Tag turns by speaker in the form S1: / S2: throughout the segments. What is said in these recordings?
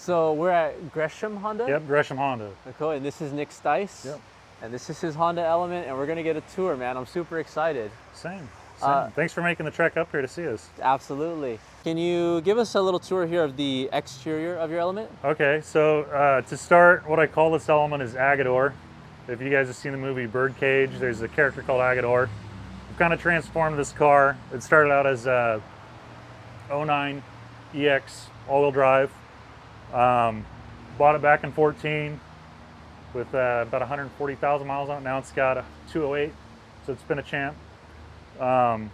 S1: So we're at Gresham Honda?
S2: Yep, Gresham Honda.
S1: Cool, and this is Nick Stice.
S2: Yep.
S1: And this is his Honda Element, and we're gonna get a tour, man. I'm super excited.
S2: Same. Thanks for making the trek up here to see us.
S1: Absolutely. Can you give us a little tour here of the exterior of your Element?
S2: Okay, so to start, what I call this Element is Agador. If you guys have seen the movie Birdcage, there's a character called Agador. I've kind of transformed this car. It started out as a 09 EX all-wheel drive. Bought it back in 14 with about 140,000 miles on it. Now it's got a 208, so it's been a champ. But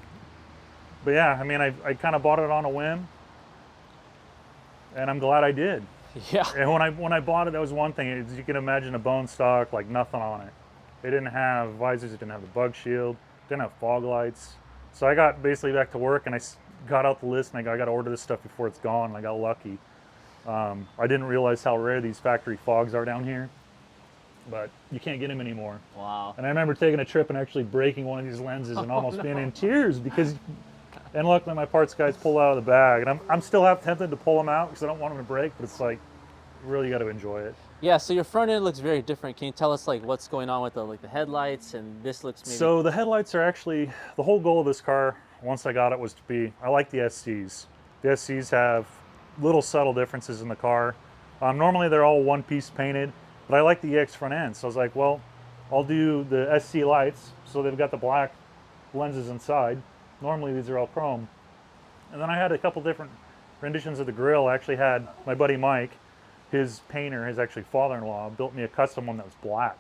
S2: yeah, I mean, I kind of bought it on a whim, and I'm glad I did.
S1: Yeah.
S2: And when I bought it, that was one thing. As you can imagine, a bone stock, like nothing on it. It didn't have visors, it didn't have the bug shield, didn't have fog lights. So I got basically back to work, and I got out the list, and I got to order this stuff before it's gone, and I got lucky. I didn't realize how rare these factory fogs are down here, but you can't get them anymore.
S1: Wow.
S2: And I remember taking a trip and actually breaking one of these lenses and almost being in tears because, and luckily my parts guys pulled out of the bag, and I'm still half tempted to pull them out because I don't want them to break, but it's like, really got to enjoy it.
S1: Yeah, so your front end looks very different. Can you tell us like what's going on with the headlights, and this looks maybe...
S2: So the headlights are actually, the whole goal of this car, once I got it, was to be, I like the SCs. The SCs have little subtle differences in the car. Normally they're all one piece painted, but I like the EX front end. So I was like, well, I'll do the SC lights. So they've got the black lenses inside. Normally these are all chrome. And then I had a couple different renditions of the grille. I actually had my buddy Mike, his painter, his actually father-in-law, built me a custom one that was black.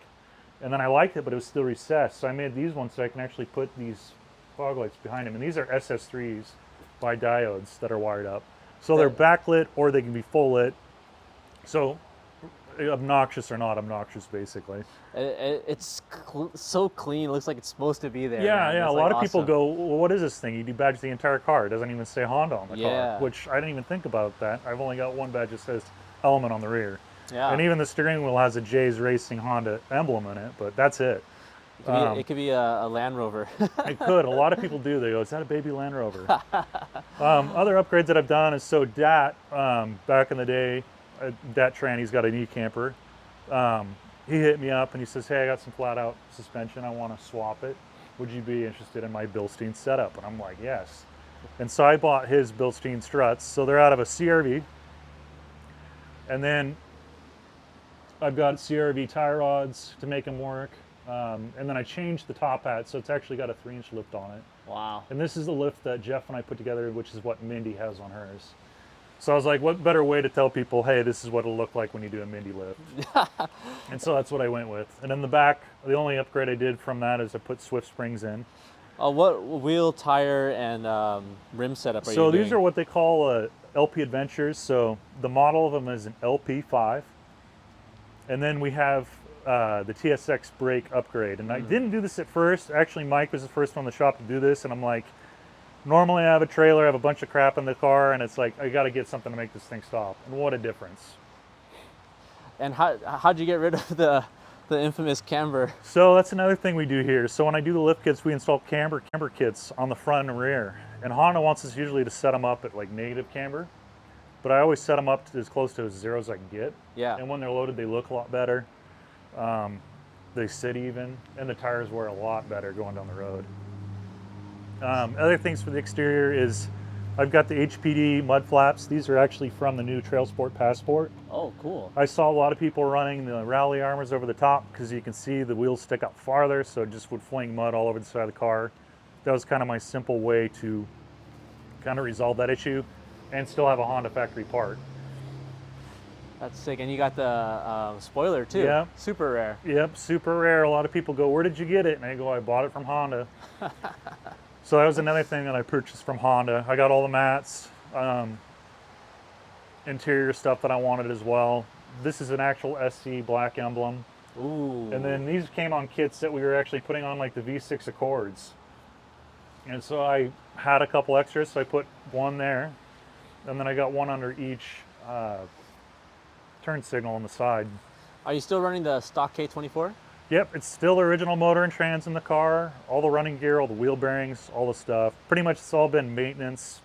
S2: And then I liked it, but it was still recessed. So I made these ones so I can actually put these fog lights behind them. And these are SS3s by diodes that are wired up. So they're backlit or they can be full lit. So obnoxious or not obnoxious, basically.
S1: It's so clean. It looks like it's supposed to be there.
S2: Yeah,
S1: man.
S2: yeah.
S1: It's
S2: A lot
S1: like
S2: of people
S1: awesome.
S2: go, well, what is this thing? You debadge the entire car. It doesn't even say Honda on the car, which I didn't even think about that. I've only got one badge that says Element on the rear.
S1: Yeah.
S2: And even the steering wheel has a Jay's Racing Honda emblem in it, but that's it.
S1: It could be a Land Rover.
S2: It could. A lot of people do. They go, is that a baby Land Rover? Other upgrades that I've done is, so Dat, back in the day, Dat Tran, he's got an e-camper. He hit me up and he says, hey, I got some flat out suspension. I want to swap it. Would you be interested in my Bilstein setup? And I'm like, yes. And so I bought his Bilstein struts. So they're out of a CRV. And then I've got CRV tie rods to make them work. And then I changed the top hat, so it's actually got a 3-inch lift on it.
S1: Wow.
S2: And this is the lift that Jeff and I put together, which is what Mindy has on hers. So I was like, what better way to tell people, hey, this is what it'll look like when you do a Mindy lift. And so that's what I went with. And in the back, the only upgrade I did from that is I put Swift springs in.
S1: What wheel, tire, and rim setup are you
S2: So
S1: doing?
S2: these are what they call LP Adventures. So the model of them is an LP5. And then we have the TSX brake upgrade. And I didn't do this at first. Actually, Mike was the first one in the shop to do this. And I'm like, normally I have a trailer, I have a bunch of crap in the car, and it's like, I got to get something to make this thing stop. And what a difference.
S1: And how'd you get rid of the infamous camber?
S2: So that's another thing we do here. So when I do the lift kits, we install camber kits on the front and rear. And Honda wants us usually to set them up at like negative camber. But I always set them up to as close to as zero as I can get.
S1: Yeah.
S2: And when they're loaded, they look a lot better. They sit even, and the tires wear a lot better going down the road. Other things for the exterior is I've got the HPD mud flaps. These are actually from the new Trail Sport Passport.
S1: Oh, cool.
S2: I saw a lot of people running the rally armors over the top because you can see the wheels stick out farther, so it just would fling mud all over the side of the car. That was kind of my simple way to kind of resolve that issue and still have a Honda factory part.
S1: That's sick. And you got the spoiler too.
S2: Yeah.
S1: Super rare.
S2: Yep, super rare. A lot of people go, where did you get it? And I go, I bought it from Honda. So that was another thing that I purchased from Honda. I got all the mats, interior stuff that I wanted as well. This is an actual SC black emblem.
S1: Ooh.
S2: And then these came on kits that we were actually putting on like the V6 Accords. And so I had a couple extras, so I put one there. And then I got one under each turn signal on the side.
S1: Are you still running the stock K24?
S2: Yep, it's still the original motor and trans in the car, all the running gear, all the wheel bearings, all the stuff. Pretty much it's all been maintenance.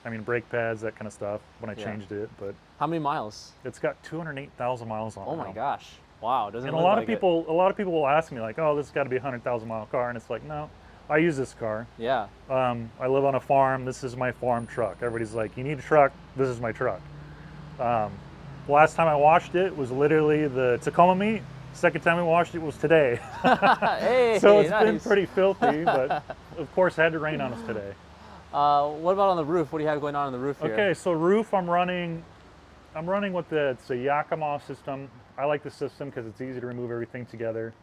S2: I mean, brake pads, that kind of stuff when I changed it, but
S1: How many miles?
S2: It's got 208,000 miles on it.
S1: Oh my
S2: now.
S1: gosh. Wow. Doesn't
S2: And
S1: look like it.
S2: a lot of people will ask me like, "Oh, this has got to be a 100,000 mile car," and it's like, no, I use this car.
S1: Yeah.
S2: I live on a farm. This is my farm truck. Everybody's like, "You need a truck. This is my truck." The last time I washed it was literally the Tacoma meet. Second time we washed it was today.
S1: Hey,
S2: So it's been
S1: nice.
S2: pretty filthy, but of course it had to rain on us today.
S1: What about on the roof? What do you have going on the roof here?
S2: Okay, so roof I'm running with it's a Yakima system. I like the system because it's easy to remove everything together.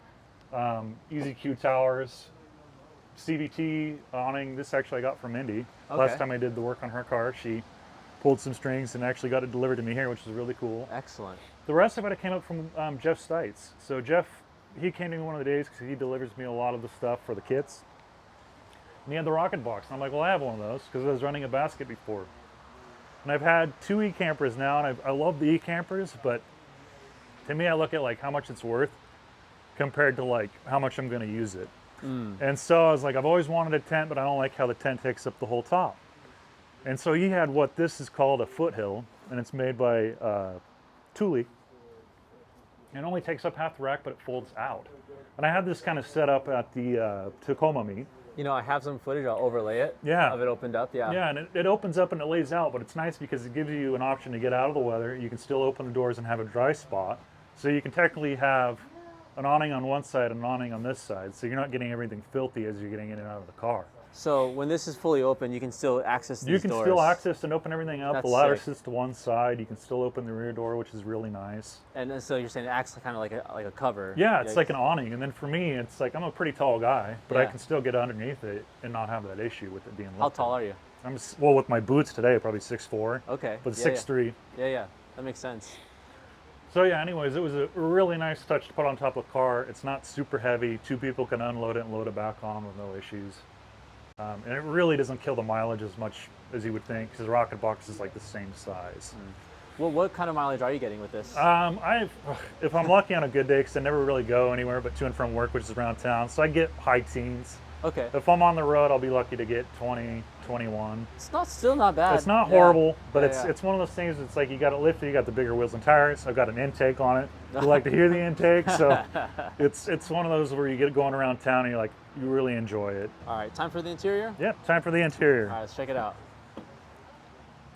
S2: Easy Q towers, CVT awning. This actually I got from Indy.
S1: Okay.
S2: Last time I did the work on her car, she pulled some strings and actually got it delivered to me here, which is really cool.
S1: Excellent.
S2: The rest of it came up from Jeff Stice. So Jeff, he came to me one of the days because he delivers me a lot of the stuff for the kits. And he had the rocket box. And I'm like, well, I have one of those because I was running a basket before. And I've had 2 e-campers now, and I love the e-campers, but to me, I look at like how much it's worth compared to like how much I'm going to use it. And so I was like, I've always wanted a tent, but I don't like how the tent takes up the whole top. And so he had what this is called a foothill, and it's made by Thule. It only takes up half the rack, but it folds out. And I had this kind of set up at the Tacoma meet.
S1: You know, I have some footage. I'll overlay it.
S2: Yeah.
S1: Of it opened up. Yeah.
S2: Yeah, and it opens up and it lays out, but it's nice because it gives you an option to get out of the weather. You can still open the doors and have a dry spot. So you can technically have an awning on one side and an awning on this side. So you're not getting everything filthy as you're getting in and out of the car.
S1: So when this is fully open, you can still access these doors.
S2: You can still access and open everything up.
S1: That's
S2: The ladder
S1: sick.
S2: sits to one side. You can still open the rear door, which is really nice.
S1: And then, so you're saying it acts kind of like a cover.
S2: Yeah, it's like an awning. And then for me, it's like I'm a pretty tall guy, but I
S1: Yeah.
S2: can still get underneath it and not have that issue with it being lifted.
S1: How tall are you?
S2: Well, with my boots today, probably 6'4".
S1: Okay.
S2: But
S1: Yeah,
S2: 6'3".
S1: Yeah, yeah. That makes sense.
S2: So yeah, anyways, it was a really nice touch to put on top of the car. It's not super heavy. 2 people can unload it and load it back on with no issues. And it really doesn't kill the mileage as much as you would think because the rocket box is like the same size.
S1: Well, what kind of mileage are you getting with this?
S2: If I'm lucky on a good day, because I never really go anywhere but to and from work, which is around town, so I get high teens.
S1: Okay.
S2: If I'm on the road, I'll be lucky to get 20, 21.
S1: It's still not bad.
S2: It's not
S1: Yeah.
S2: horrible, but
S1: Yeah,
S2: it's one of those things. It's like you got it lifted, you got the bigger wheels and tires. I've got an intake on it. You like to hear the intake, so it's one of those where you get going around town and you're like, you really enjoy it.
S1: All right, time for the interior?
S2: Yep, time for the interior.
S1: All right, let's check it out.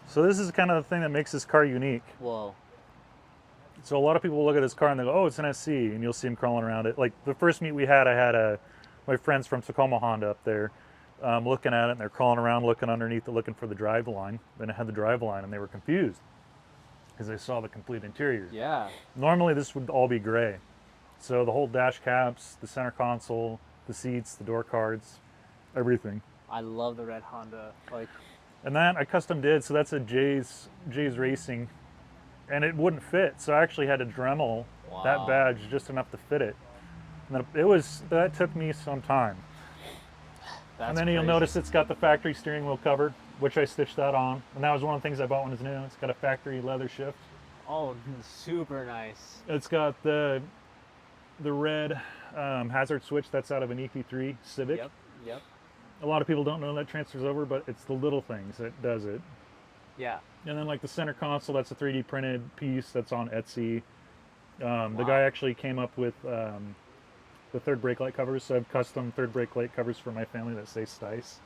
S2: So this is kind of the thing that makes this car unique.
S1: Whoa.
S2: So a lot of people will look at this car and they go, "Oh, it's an SC," and you'll see them crawling around it. Like the first meet we had, I had my friends from Tacoma Honda up there looking at it, and they're crawling around, looking underneath it, looking for the drive line. Then it had the drive line, and they were confused because they saw the complete interior.
S1: Yeah.
S2: Normally, this would all be gray. So the whole dash caps, the center console, the seats, the door cards, everything.
S1: I love the red Honda. Like,
S2: And that I custom did. So that's a Jay's Racing, and it wouldn't fit. So I actually had to Dremel that
S1: Wow.
S2: badge just enough to fit it. And that took me some time.
S1: that's
S2: And then you'll
S1: crazy.
S2: notice it's got the factory steering wheel cover, which I stitched that on. And that was one of the things I bought when it was new. It's got a factory leather shift.
S1: Oh, super nice.
S2: It's got the red hazard switch that's out of an EQ3 Civic.
S1: Yep. Yep.
S2: A lot of people don't know that transfers over, but it's the little things that does it.
S1: Yeah.
S2: And then like the center console, that's a 3D printed piece that's on Etsy. The
S1: Wow.
S2: guy actually came up with the third brake light covers. So I have custom third brake light covers for my family that say Stice.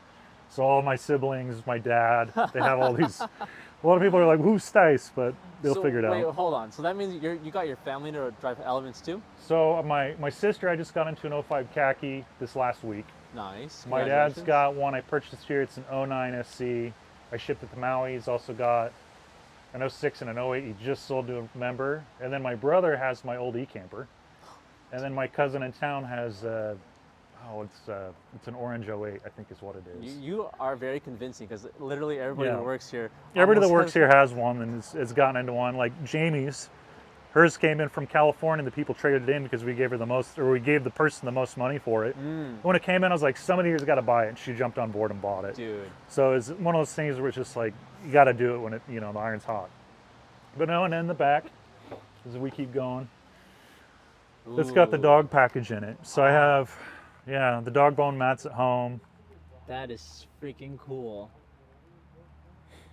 S2: So all my siblings, my dad, they have all these. A lot of people are like, "Who's Stice?" But they'll
S1: So,
S2: figure it
S1: wait,
S2: out.
S1: hold on. So that means you got your family to drive Elements too?
S2: So my sister, I just got into an '05 khaki this last week.
S1: Nice.
S2: My dad's
S1: Congratulations.
S2: got one I purchased here. It's an '09 SC. I shipped it to Maui. He's also got an '06 and an '08 he just sold to a member. And then my brother has my old e-camper. And then my cousin in town has, it's an orange '08, I think is what it is.
S1: You are very convincing because literally everybody
S2: Yeah.
S1: that works here.
S2: Everybody that
S1: almost
S2: works here has one and has gotten into one. Like Jamie's, hers came in from California. The people traded it in because we gave her we gave the person the most money for it. When it came in, I was like, somebody here's got to buy it. And she jumped on board and bought it.
S1: Dude.
S2: So it's one of those things where it's just like, you got to do it when the iron's hot. But no, and in the back, as we keep going, it's got the
S1: Ooh,
S2: dog package in it. So I have, the dog bone mats at home.
S1: That is freaking cool.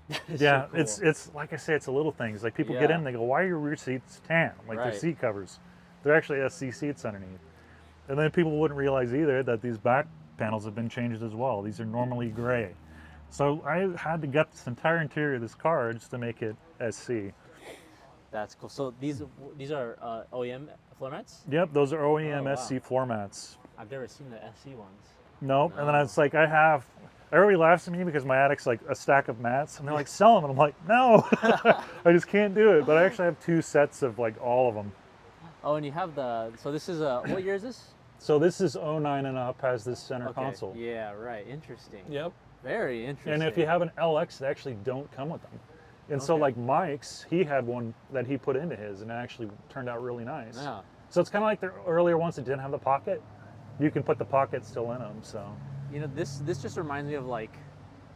S1: It's
S2: Yeah,
S1: so cool.
S2: it's like I say, it's the little things. Like people get
S1: Yeah.
S2: in, they go, "Why are your rear seats tan? Like they're
S1: Right.
S2: seat covers. They're actually SC seats underneath." And then people wouldn't realize either that these back panels have been changed as well. These are normally gray. So I had to gut this entire interior of this car just to make it SC.
S1: That's cool. So these are OEM floor mats?
S2: Yep, those are
S1: Oh,
S2: OEM
S1: wow.
S2: SC floor mats.
S1: I've never seen the SC ones.
S2: Nope. And then
S1: No.
S2: it's like everybody laughs at me because my attic's like a stack of mats, and they're like, sell them. And I'm like, no, I just can't do it. But I actually have 2 sets of like all of them.
S1: Oh, and you have so this is what year is this?
S2: So this is '09 and up, has this center
S1: Okay.
S2: console.
S1: Yeah, right. Interesting.
S2: Yep.
S1: Very interesting.
S2: And if you have an LX, they actually don't come with them. And so
S1: Okay.
S2: like Mike's, he had one that he put into his, and it actually turned out really nice.
S1: Yeah.
S2: So it's kind of like the earlier ones that didn't have the pocket. You can put the pocket still in them. So
S1: You know, this just reminds me of like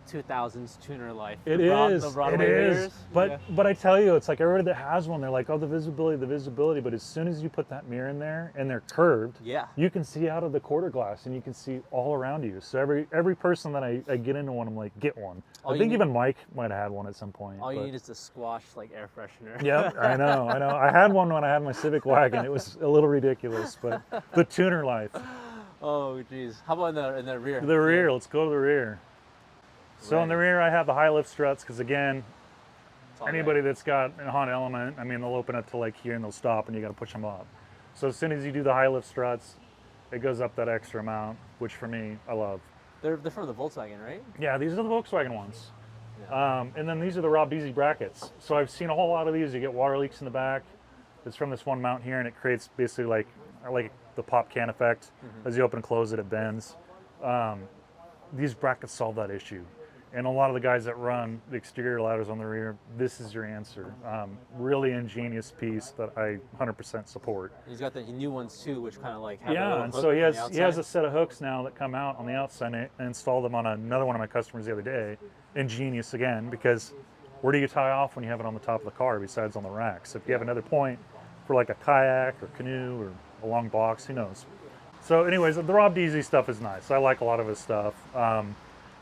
S1: 2000s tuner life.
S2: it
S1: The
S2: is.
S1: Broadway
S2: It is.
S1: mirrors.
S2: But
S1: Yeah.
S2: but I tell you, it's like everybody that has one, they're like, oh, the visibility. But as soon as you put that mirror in there and they're curved,
S1: Yeah.
S2: you can see out of the quarter glass and you can see all around you. So every person that I get into one, I'm like, get one.
S1: All
S2: I
S1: you
S2: think
S1: need-
S2: even Mike might have had one at some point.
S1: All you
S2: but-
S1: need is the squash like air freshener.
S2: Yep, I know. I had one when I had my Civic wagon. It was a little ridiculous, but the tuner life.
S1: Oh, geez. How about in the rear?
S2: The rear, let's go to the rear. So in the
S1: Right.
S2: rear, I have the high lift struts because again,
S1: It's all
S2: anybody
S1: right.
S2: that's got a Honda Element, I mean, they'll open up to like here and they'll stop and you got to push them up. So as soon as you do the high lift struts, it goes up that extra amount, which for me, I love.
S1: They're from the Volkswagen, right?
S2: Yeah, these are the Volkswagen ones.
S1: Yeah.
S2: And then these are the Rob Deasy brackets. So I've seen a whole lot of these. You get water leaks in the back. It's from this one mount here, and it creates basically like the pop can effect. As you open and close it, it bends. These brackets solve that issue. And a lot of the guys that run the exterior ladders on the rear, this is your answer. Really ingenious piece that I 100% support.
S1: He's got the new ones too, which kind of like have a
S2: Yeah,
S1: little
S2: and
S1: hook
S2: so he
S1: on
S2: has
S1: the
S2: he has a
S1: outside.
S2: set of hooks now that come out on the outside, and I installed them on another one of my customers the other day. Ingenious again, because where do you tie off when you have it on the top of the car besides on the rack? So if you have another point for like a kayak or canoe or a long box, who knows? So anyways, the Rob Deasy stuff is nice. I like a lot of his stuff.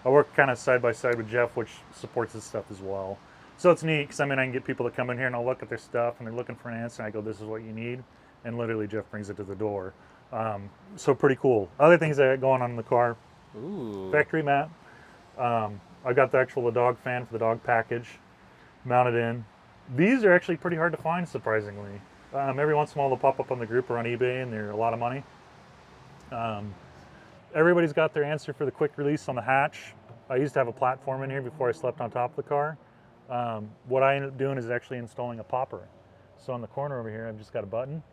S2: I work kind of side by side with Jeff, which supports his stuff as well. So it's neat because I mean I can get people to come in here and I'll look at their stuff and they're looking for an answer and I go, this is what you need, and literally Jeff brings it to the door. So pretty cool. Other things I got going on in the car,
S1: Ooh.
S2: factory mat. I got the dog fan for the dog package mounted in. These are actually pretty hard to find, surprisingly. Every once in a while they'll pop up on the group or on eBay and they're a lot of money. Everybody's got their answer for the quick release on the hatch. I used to have a platform in here before I slept on top of the car. What I ended up doing is actually installing a popper. So in the corner over here, I've just got a button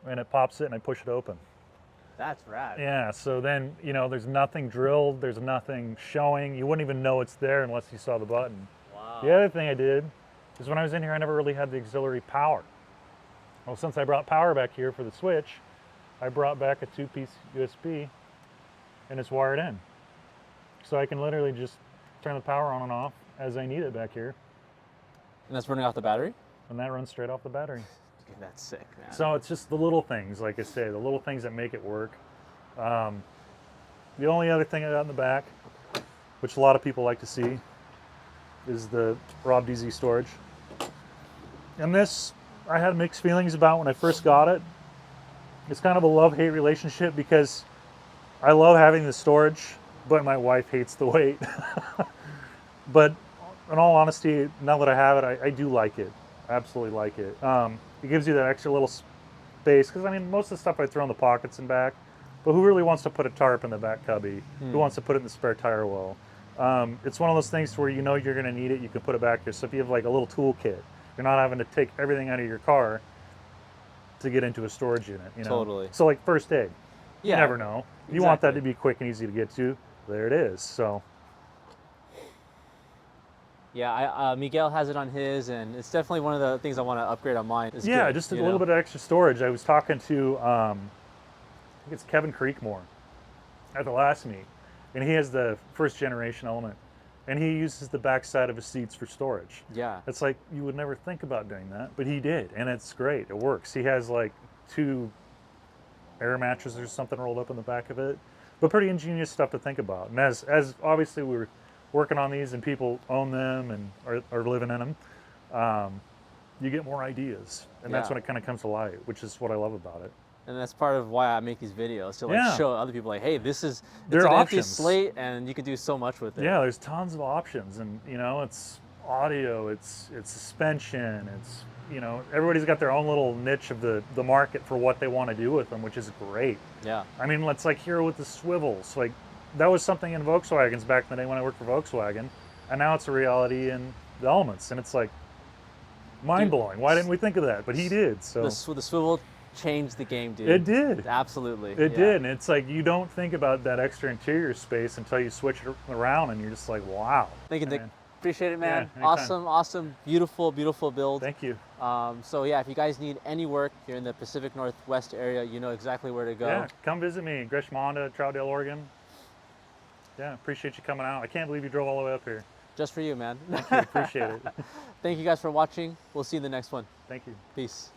S2: and it pops it and I push it open.
S1: That's rad.
S2: Yeah, so then, you know, there's nothing drilled, there's nothing showing. You wouldn't even know it's there unless you saw the button.
S1: Wow.
S2: The other thing I did is when I was in here, I never really had the auxiliary power. Well, since I brought power back here for the switch, I brought back a 2-piece USB and it's wired in. So I can literally just turn the power on and off as I need it back here,
S1: And that's running off the battery?
S2: and that runs straight off the battery.
S1: Dude, that's sick, man.
S2: So it's just the little things, like I say, the little things that make it work. The only other thing I got in the back, which a lot of people like to see, is the Rob Deasy storage. And this, I had mixed feelings about when I first got it. It's kind of a love-hate relationship because I love having the storage, but my wife hates the weight. But in all honesty, now that I have it, I do like it. Absolutely like it. It gives you that extra little space, because I mean, most of the stuff I throw in the pockets and back, but who really wants to put a tarp in the back cubby? Who wants to put it in the spare tire well? It's one of those things where you know you're going to need it, you can put it back here. So if you have like a little tool kit, you're not having to take everything out of your car to get into a storage unit, you know?
S1: Totally.
S2: So like first aid,
S1: Yeah.
S2: you never know. You want that to
S1: exactly.
S2: be quick and easy to get to. There it is. So
S1: Yeah, Miguel has it on his, and it's definitely one of the things I want to upgrade on mine. It's
S2: yeah,
S1: good,
S2: just a
S1: you
S2: little
S1: know?
S2: bit of extra storage. I was talking to, I think it's Kevin Creekmore at the last meet, and he has the first generation Element, and he uses the backside of his seats for storage.
S1: Yeah.
S2: It's like you would never think about doing that, but he did, and it's great. It works. He has like 2 air mattresses or something rolled up in the back of it, but pretty ingenious stuff to think about. And as obviously we working on these and people own them and are living in them, you get more ideas, and that's
S1: Yeah.
S2: when it kind of comes to light, which is what I love about it.
S1: And that's part of why I make these videos, to like
S2: Yeah.
S1: show other people like, hey, this is,
S2: There
S1: it's
S2: are
S1: an empty
S2: options.
S1: slate and you can do so much with it.
S2: Yeah, there's tons of options, and you know, it's audio, it's suspension, it's, you know, everybody's got their own little niche of the market for what they want to do with them, which is great.
S1: Yeah.
S2: I mean, let's like here with the swivels, like that was something in Volkswagens back in the day when I worked for Volkswagen, and now it's a reality in the Elements, and it's like mind blowing. Why didn't we think of that? But he did. So
S1: The swivel changed the game, dude.
S2: it did.
S1: Absolutely.
S2: It
S1: yeah.
S2: did, and it's like you don't think about that extra interior space until you switch it around, and you're just like, wow.
S1: Thank you, Nick.
S2: Man.
S1: Appreciate it, man.
S2: Yeah, anytime.
S1: Awesome, awesome, beautiful, beautiful build.
S2: Thank you.
S1: So yeah, if you guys need any work, you're in the Pacific Northwest area, you know exactly where to go.
S2: Yeah, come visit me, Gresham Honda, Troutdale, Oregon. Yeah, appreciate you coming out. I can't believe you drove all the way up here.
S1: Just for you, man.
S2: Thank you, appreciate it.
S1: Thank you guys for watching. We'll see you in the next one.
S2: Thank you.
S1: Peace.